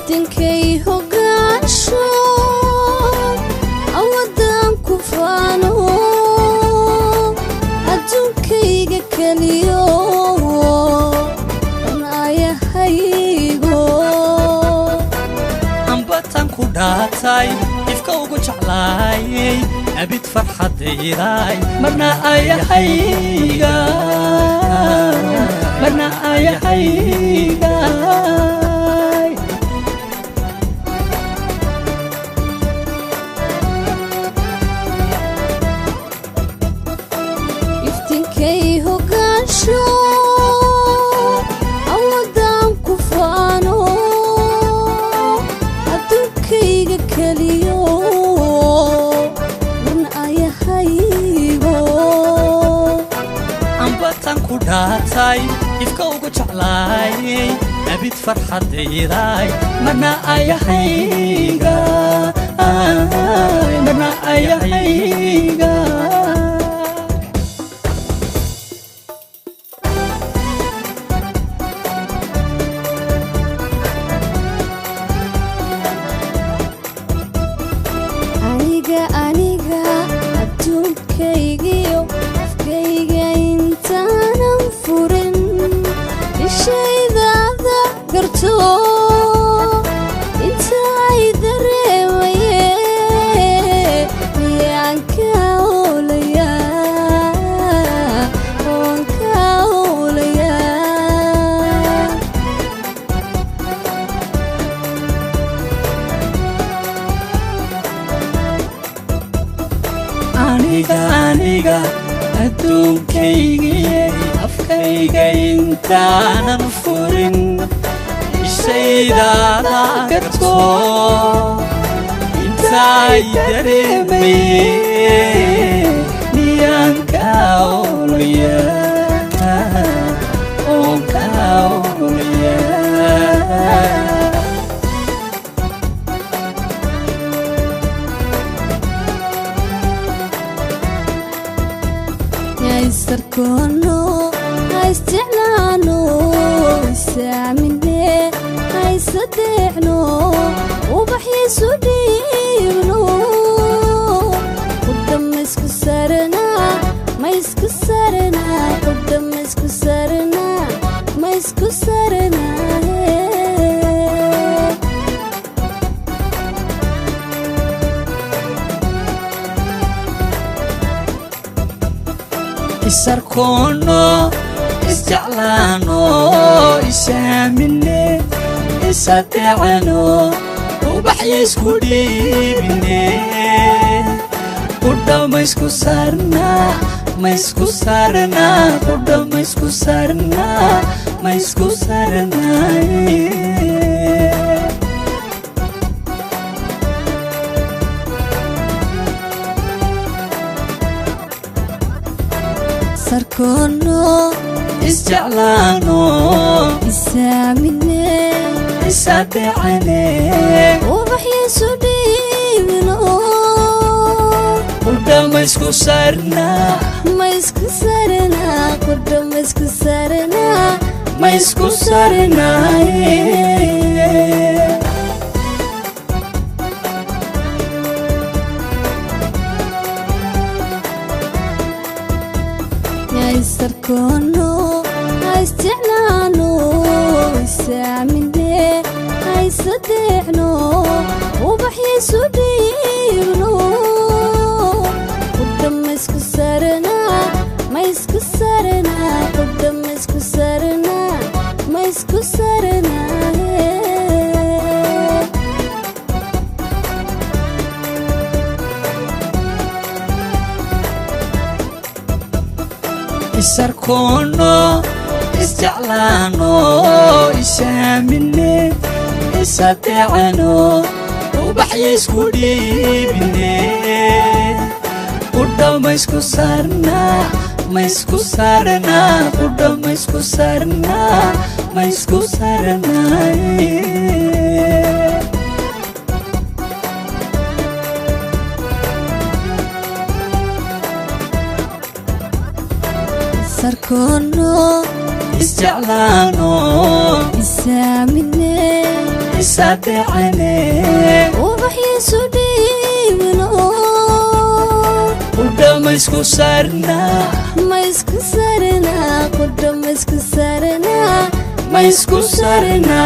iftinkay hogaansho awadan ku faano adduunkayga kaliyo anayahaygo ambatan ku dhaatay ifka ugu jeclaayay abid farxadayday marna ayahayga marna ayahayga iftinkay hogaansho awadan ku faano adduunkayga kaliyo marna ayahaygo ambatan ku dhaatay ifka ugu jeclaayay abid farxadayday marna ayahayga marna ayahayga aniga adduunkaygiyo afkayga intaanan furin ishaydaada garto intaay dareemaye miyaan ka howlayaa oon ka howlayaa aniga adduunkayga afkayga intaanan furin ishaydaada garto intaay dareemaye miyaan ka howlayaa oon ka howlayaa sarkono haysticlaano saamine haysadeecno ubaxyiisu dhiibno qudamaysku saranaa maysku saranaa qudamaysku saranaa maysku saranaa isarkono isjeclaano isaamine isadeecno ubaxyiisku dhiibne qudamaysku saranaa maysku saranaa qudamaysku saranaa maysku saranaa sarkono isjeclaano isaamine isadeecne ubaxyiisu dhiibno qudamaysku saranaa maysku saranaa qudamaysku saranaa maysku saranaa sarkono haysticlaano isaamine haysadeecno ubaxyiisu dhiibno qudamaysku saranaa maysku saranaa qudamaysku saranaa maysku saranaa isarkono isjeclaano isaamine isadeecno ubaxyiisku dhiibne qudamaysku saranaa maysku saranaa qudamaysku saranaa maysku saranaa sarkono isjeclaano isaamine ويسادعني وبحي سديبنا قدام اسكو سارنا ما يسكو سارنا قدام اسكو سارنا ما يسكو سارنا